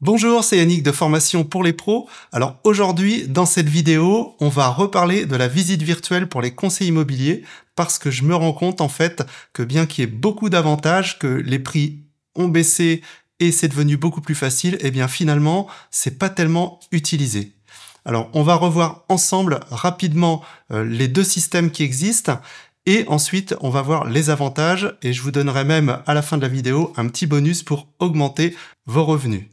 Bonjour, c'est Yannick de Formation pour les pros. Alors aujourd'hui, dans cette vidéo, on va reparler de la visite virtuelle pour les conseils immobiliers parce que je me rends compte en fait que bien qu'il y ait beaucoup d'avantages, que les prix ont baissé et c'est devenu beaucoup plus facile, et bien finalement, c'est pas tellement utilisé. Alors on va revoir ensemble rapidement les deux systèmes qui existent. Et ensuite, on va voir les avantages et je vous donnerai même à la fin de la vidéo un petit bonus pour augmenter vos revenus.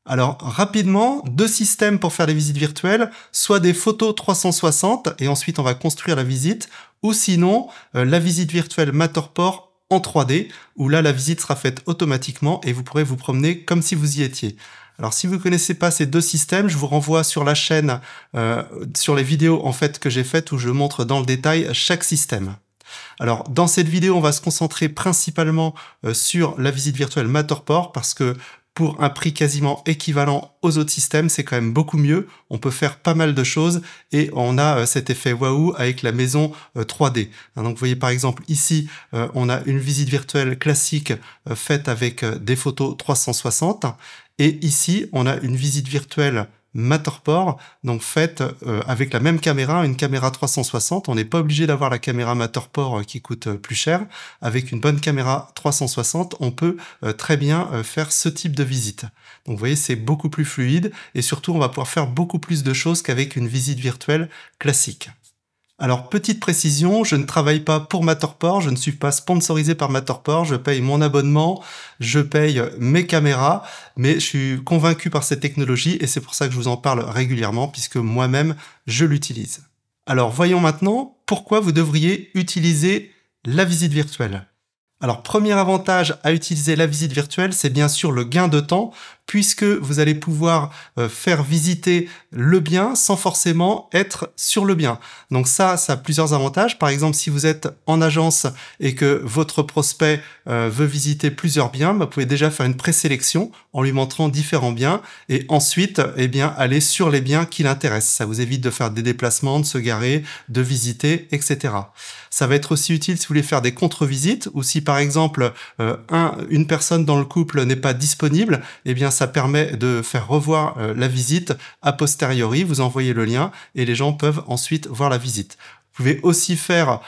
Alors rapidement, deux systèmes pour faire des visites virtuelles, soit des photos 360 et ensuite on va construire la visite, ou sinon la visite virtuelle Matterport en 3D, où là la visite sera faite automatiquement et vous pourrez vous promener comme si vous y étiez. Alors si vous ne connaissez pas ces deux systèmes, je vous renvoie sur la chaîne, sur les vidéos en fait que j'ai faites où je montre dans le détail chaque système. Alors, dans cette vidéo, on va se concentrer principalement sur la visite virtuelle Matterport parce que pour un prix quasiment équivalent aux autres systèmes, c'est quand même beaucoup mieux. On peut faire pas mal de choses et on a cet effet waouh avec la maison 3D. Donc, vous voyez par exemple ici, on a une visite virtuelle classique faite avec des photos 360 et ici, on a une visite virtuelle Matterport, donc faite avec la même caméra, une caméra 360. On n'est pas obligé d'avoir la caméra Matterport qui coûte plus cher. Avec une bonne caméra 360, on peut très bien faire ce type de visite. Donc vous voyez, c'est beaucoup plus fluide et surtout, on va pouvoir faire beaucoup plus de choses qu'avec une visite virtuelle classique. Alors, petite précision, je ne travaille pas pour Matterport, je ne suis pas sponsorisé par Matterport, je paye mon abonnement, je paye mes caméras, mais je suis convaincu par cette technologie et c'est pour ça que je vous en parle régulièrement, puisque moi-même, je l'utilise. Alors, voyons maintenant pourquoi vous devriez utiliser la visite virtuelle. Alors, premier avantage à utiliser la visite virtuelle, c'est bien sûr le gain de temps, puisque vous allez pouvoir faire visiter le bien sans forcément être sur le bien. Donc ça a plusieurs avantages. Par exemple, si vous êtes en agence et que votre prospect veut visiter plusieurs biens, vous pouvez déjà faire une présélection en lui montrant différents biens et ensuite, eh bien, aller sur les biens qui l'intéressent. Ça vous évite de faire des déplacements, de se garer, de visiter, etc. Ça va être aussi utile si vous voulez faire des contre-visites ou si par exemple une personne dans le couple n'est pas disponible, eh bien ça permet de faire revoir la visite a posteriori, vous envoyez le lien et les gens peuvent ensuite voir la visite. Vous pouvez aussi faire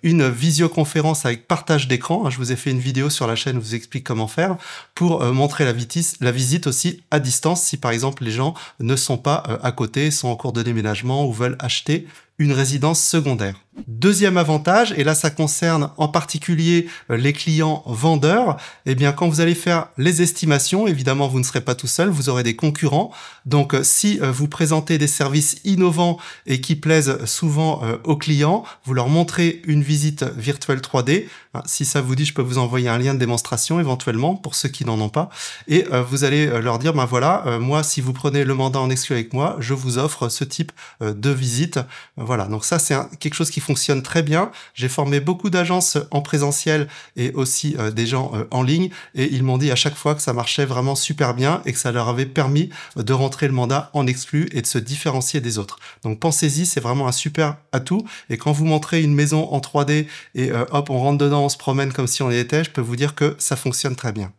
une visioconférence avec partage d'écran. Je vous ai fait une vidéo sur la chaîne où je vous explique comment faire pour montrer la visite aussi à distance si par exemple les gens ne sont pas à côté, sont en cours de déménagement ou veulent acheter une résidence secondaire. Deuxième avantage, et là ça concerne en particulier les clients vendeurs, eh bien quand vous allez faire les estimations, évidemment vous ne serez pas tout seul, vous aurez des concurrents. Donc si vous présentez des services innovants et qui plaisent souvent aux clients, vous leur montrez une visite virtuelle 3D. Si ça vous dit, je peux vous envoyer un lien de démonstration éventuellement pour ceux qui n'en ont pas. Et vous allez leur dire, ben voilà, moi si vous prenez le mandat en exclu avec moi, je vous offre ce type de visite. Voilà, donc ça c'est quelque chose qui fonctionne très bien. J'ai formé beaucoup d'agences en présentiel et aussi des gens en ligne et ils m'ont dit à chaque fois que ça marchait vraiment super bien et que ça leur avait permis de rentrer le mandat en exclu et de se différencier des autres. Donc pensez-y, c'est vraiment un super atout et quand vous montrez une maison en 3D et hop, on rentre dedans, on se promène comme si on y était, je peux vous dire que ça fonctionne très bien.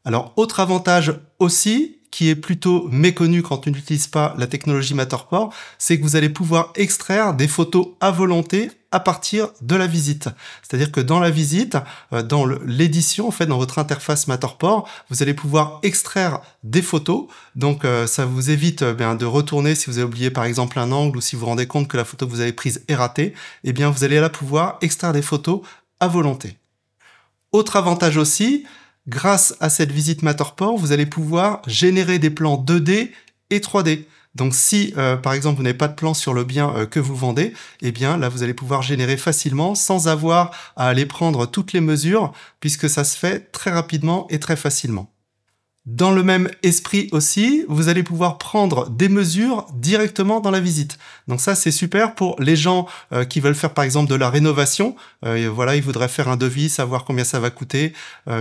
Alors, autre avantage aussi, qui est plutôt méconnu quand on n'utilise pas la technologie Matterport, c'est que vous allez pouvoir extraire des photos à volonté à partir de la visite. C'est-à-dire que dans la visite, dans l'édition, en fait, dans votre interface Matterport, vous allez pouvoir extraire des photos. Donc, ça vous évite de retourner si vous avez oublié, par exemple, un angle ou si vous vous rendez compte que la photo que vous avez prise est ratée. Eh bien, vous allez là pouvoir extraire des photos à volonté. Autre avantage aussi, grâce à cette visite Matterport, vous allez pouvoir générer des plans 2D et 3D. Donc si, par exemple, vous n'avez pas de plan sur le bien que vous vendez, eh bien là, vous allez pouvoir générer facilement sans avoir à aller prendre toutes les mesures, puisque ça se fait très rapidement et très facilement. Dans le même esprit aussi, vous allez pouvoir prendre des mesures directement dans la visite. Donc ça, c'est super pour les gens qui veulent faire par exemple de la rénovation. Voilà, ils voudraient faire un devis, savoir combien ça va coûter,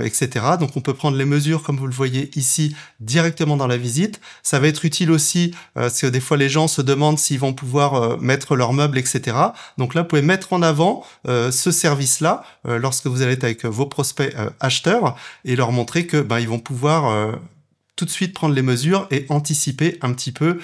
etc. Donc on peut prendre les mesures comme vous le voyez ici directement dans la visite. Ça va être utile aussi parce que des fois les gens se demandent s'ils vont pouvoir mettre leurs meubles, etc. Donc là, vous pouvez mettre en avant ce service-là lorsque vous allez être avec vos prospects acheteurs et leur montrer que ils vont pouvoir tout de suite prendre les mesures et anticiper un petit peu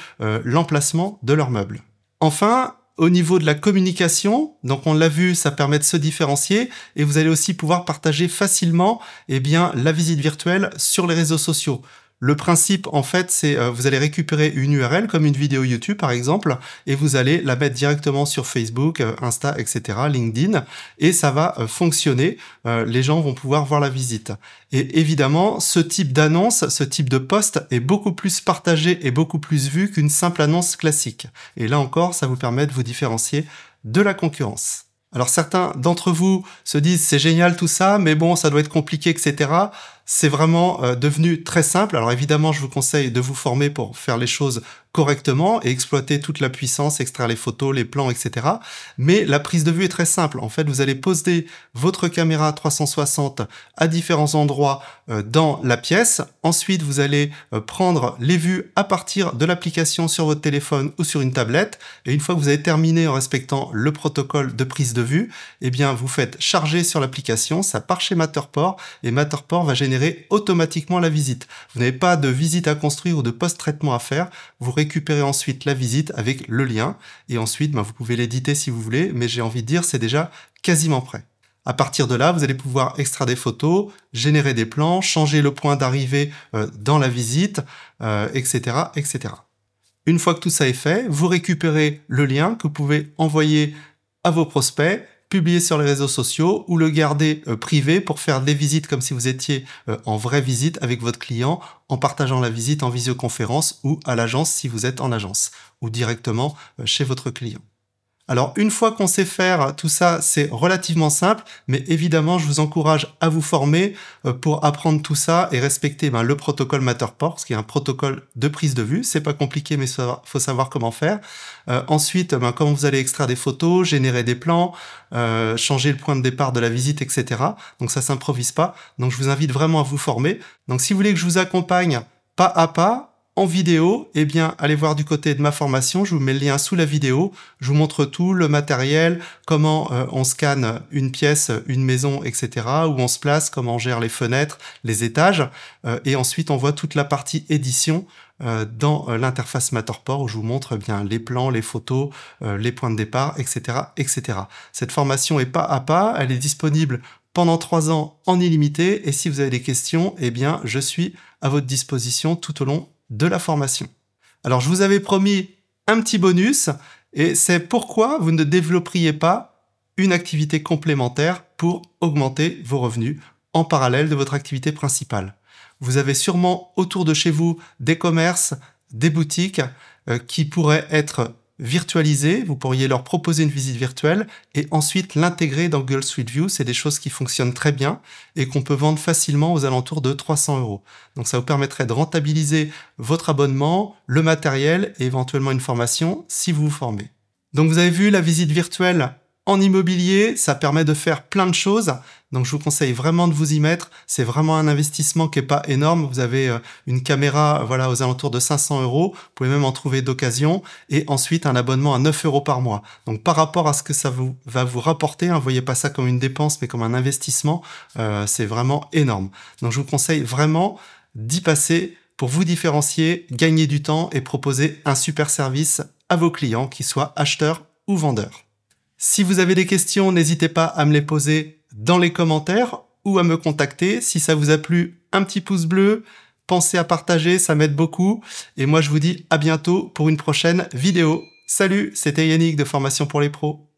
l'emplacement de leur meuble. Enfin, au niveau de la communication, donc on l'a vu, ça permet de se différencier et vous allez aussi pouvoir partager facilement la visite virtuelle sur les réseaux sociaux. Le principe, en fait, c'est vous allez récupérer une URL comme une vidéo YouTube, par exemple, et vous allez la mettre directement sur Facebook, Insta, etc., LinkedIn, et ça va fonctionner. Les gens vont pouvoir voir la visite. Et évidemment, ce type d'annonce, ce type de post est beaucoup plus partagé et beaucoup plus vu qu'une simple annonce classique. Et là encore, ça vous permet de vous différencier de la concurrence. Alors certains d'entre vous se disent c'est génial tout ça, mais bon, ça doit être compliqué, etc. C'est vraiment devenu très simple. Alors évidemment, je vous conseille de vous former pour faire les choses correctement et exploiter toute la puissance, extraire les photos, les plans, etc. Mais la prise de vue est très simple. En fait, vous allez poser votre caméra 360 à différents endroits dans la pièce. Ensuite, vous allez prendre les vues à partir de l'application sur votre téléphone ou sur une tablette. Et une fois que vous avez terminé en respectant le protocole de prise de vue, vous faites charger sur l'application, ça part chez Matterport et Matterport va générer automatiquement la visite. Vous n'avez pas de visite à construire ou de post-traitement à faire. Vous récupérez ensuite la visite avec le lien et ensuite vous pouvez l'éditer si vous voulez, mais j'ai envie de dire c'est déjà quasiment prêt. À partir de là, vous allez pouvoir extraire des photos, générer des plans, changer le point d'arrivée dans la visite, etc., etc. Une fois que tout ça est fait, vous récupérez le lien que vous pouvez envoyer à vos prospects, publier sur les réseaux sociaux ou le garder privé pour faire des visites comme si vous étiez en vraie visite avec votre client en partageant la visite en visioconférence ou à l'agence si vous êtes en agence ou directement chez votre client. Alors, une fois qu'on sait faire tout ça, c'est relativement simple, mais évidemment, je vous encourage à vous former pour apprendre tout ça et respecter le protocole Matterport, ce qui est un protocole de prise de vue. C'est pas compliqué, mais il faut savoir comment faire. Ensuite, comment vous allez extraire des photos, générer des plans, changer le point de départ de la visite, etc. Donc ça s'improvise pas. Donc je vous invite vraiment à vous former. Donc si vous voulez que je vous accompagne pas à pas, en vidéo, allez voir du côté de ma formation, je vous mets le lien sous la vidéo, je vous montre tout, le matériel, comment on scanne une pièce, une maison, etc., où on se place, comment on gère les fenêtres, les étages, et ensuite on voit toute la partie édition dans l'interface Matterport où je vous montre les plans, les photos, les points de départ, etc., etc. Cette formation est pas à pas, elle est disponible pendant 3 ans en illimité, et si vous avez des questions, je suis à votre disposition tout au long de la formation. Alors, je vous avais promis un petit bonus, et c'est pourquoi vous ne développeriez pas une activité complémentaire pour augmenter vos revenus en parallèle de votre activité principale. Vous avez sûrement autour de chez vous des commerces, des boutiques qui pourraient être virtualisés, vous pourriez leur proposer une visite virtuelle et ensuite l'intégrer dans Google Street View. C'est des choses qui fonctionnent très bien et qu'on peut vendre facilement aux alentours de 300 €. Donc ça vous permettrait de rentabiliser votre abonnement, le matériel et éventuellement une formation si vous vous formez. Donc vous avez vu, la visite virtuelle en immobilier, ça permet de faire plein de choses. Donc je vous conseille vraiment de vous y mettre. C'est vraiment un investissement qui est pas énorme. Vous avez une caméra aux alentours de 500 €. Vous pouvez même en trouver d'occasion. Et ensuite un abonnement à 9 € par mois. Donc par rapport à ce que ça va vous rapporter, voyez pas ça comme une dépense mais comme un investissement, c'est vraiment énorme. Donc je vous conseille vraiment d'y passer pour vous différencier, gagner du temps et proposer un super service à vos clients, qu'ils soient acheteurs ou vendeurs. Si vous avez des questions, n'hésitez pas à me les poser dans les commentaires ou à me contacter. Si ça vous a plu, un petit pouce bleu, pensez à partager, ça m'aide beaucoup. Et moi, je vous dis à bientôt pour une prochaine vidéo. Salut, c'était Yannick de Formation pour les pros.